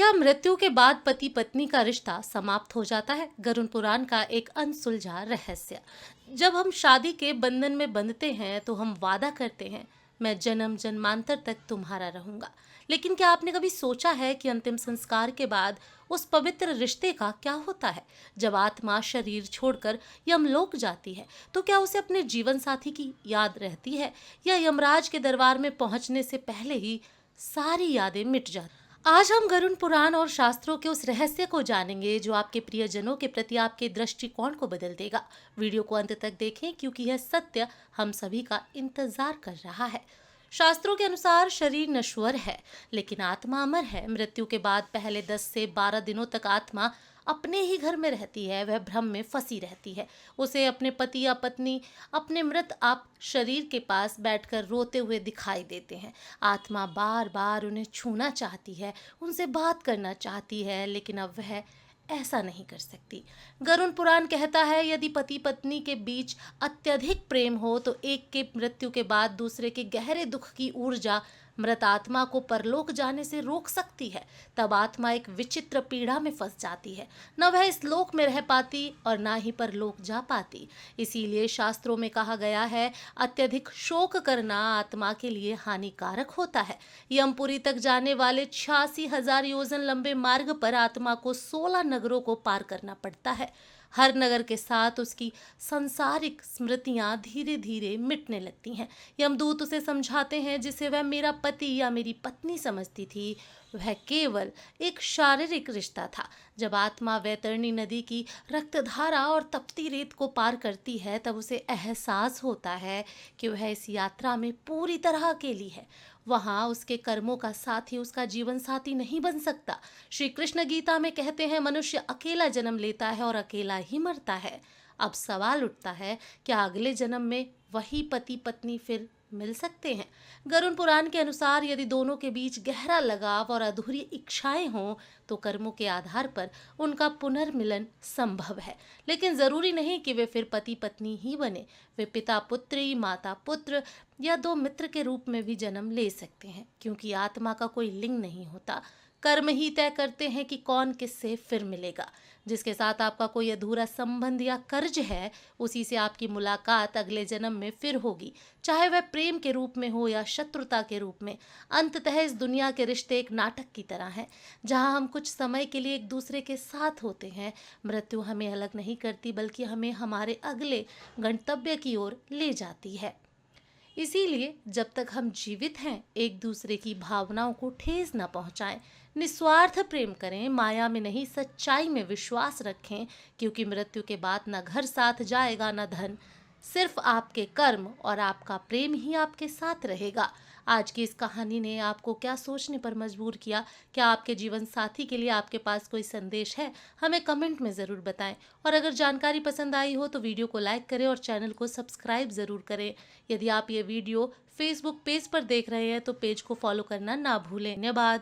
क्या मृत्यु के बाद पति पत्नी का रिश्ता समाप्त हो जाता है? गरुड़ पुराण का एक अनसुलझा रहस्य। जब हम शादी के बंधन में बंधते हैं तो हम वादा करते हैं, मैं जन्म जन्मांतर तक तुम्हारा रहूंगा। लेकिन क्या आपने कभी सोचा है कि अंतिम संस्कार के बाद उस पवित्र रिश्ते का क्या होता है? जब आत्मा शरीर छोड़कर यमलोक जाती है तो क्या उसे अपने जीवन साथी की याद रहती है, या यमराज के दरबार में पहुंचने से पहले ही सारी यादें मिट जाती? आज हम गरुड़ पुराण और शास्त्रों के उस रहस्य को जानेंगे जो आपके प्रियजनों के प्रति आपके दृष्टिकोण को बदल देगा। वीडियो को अंत तक देखें क्योंकि यह सत्य हम सभी का इंतजार कर रहा है। शास्त्रों के अनुसार शरीर नश्वर है लेकिन आत्मा अमर है। मृत्यु के बाद पहले 10 से 12 दिनों तक आत्मा अपने ही घर में रहती है, वह भ्रम में फंसी रहती है। उसे अपने पति या पत्नी अपने मृत आप शरीर के पास बैठकर रोते हुए दिखाई देते हैं। आत्मा बार बार उन्हें छूना चाहती है, उनसे बात करना चाहती है, लेकिन अब वह ऐसा नहीं कर सकती। गरुड़ पुराण कहता है यदि पति पत्नी के बीच अत्यधिक प्रेम हो तो एक के मृत्यु के बाद दूसरे के गहरे दुख की ऊर्जा मृत आत्मा को परलोक जाने से रोक सकती है। तब आत्मा एक विचित्र पीड़ा में फंस जाती है, न वह इस लोक में रह पाती और ना ही परलोक जा पाती। इसीलिए शास्त्रों में कहा गया है अत्यधिक शोक करना आत्मा के लिए हानिकारक होता है। यमपुरी तक जाने वाले 86,000 योजन लंबे मार्ग पर आत्मा को 16 नगरों को पार करना पड़ता है। हर नगर के साथ उसकी सांसारिक स्मृतियां धीरे धीरे मिटने लगती हैं। यमदूत उसे समझाते हैं जिसे वह मेरा पति या मेरी पत्नी समझती थी, वह केवल एक शारीरिक रिश्ता था। जब आत्मा वैतरणी नदी की रक्तधारा और तपती रेत को पार करती है तब उसे एहसास होता है कि वह इस यात्रा में पूरी तरह अकेली है। वहाँ उसके कर्मों का साथी उसका जीवन साथी नहीं बन सकता। श्री कृष्ण गीता में कहते हैं मनुष्य अकेला जन्म लेता है और अकेला ही मरता है। अब सवाल उठता है, क्या अगले जन्म में वही पति पत्नी फिर मिल सकते हैं? गरुड़ पुराण के अनुसार यदि दोनों के बीच गहरा लगाव और अधूरी इच्छाएं हों तो कर्मों के आधार पर उनका पुनर्मिलन संभव है। लेकिन जरूरी नहीं कि वे फिर पति पत्नी ही बने। वे पिता पुत्री, माता पुत्र या दो मित्र के रूप में भी जन्म ले सकते हैं, क्योंकि आत्मा का कोई लिंग नहीं होता। कर्म ही तय करते हैं कि कौन किससे फिर मिलेगा। जिसके साथ आपका कोई अधूरा संबंध या कर्ज है उसी से आपकी मुलाकात अगले जन्म में फिर होगी, चाहे वह प्रेम के रूप में हो या शत्रुता के रूप में। अंततः इस दुनिया के रिश्ते एक नाटक की तरह हैं, जहां हम कुछ समय के लिए एक दूसरे के साथ होते हैं। मृत्यु हमें अलग नहीं करती बल्कि हमें हमारे अगले गंतव्य की ओर ले जाती है। इसीलिए जब तक हम जीवित हैं एक दूसरे की भावनाओं को ठेस न पहुंचाएं, निस्वार्थ प्रेम करें, माया में नहीं सच्चाई में विश्वास रखें, क्योंकि मृत्यु के बाद न घर साथ जाएगा न धन, सिर्फ आपके कर्म और आपका प्रेम ही आपके साथ रहेगा। आज की इस कहानी ने आपको क्या सोचने पर मजबूर किया? क्या आपके जीवन साथी के लिए आपके पास कोई संदेश है? हमें कमेंट में ज़रूर बताएं। और अगर जानकारी पसंद आई हो तो वीडियो को लाइक करें और चैनल को सब्सक्राइब ज़रूर करें। यदि आप ये वीडियो फेसबुक पेज पर देख रहे हैं तो पेज को फॉलो करना ना भूलें। धन्यवाद।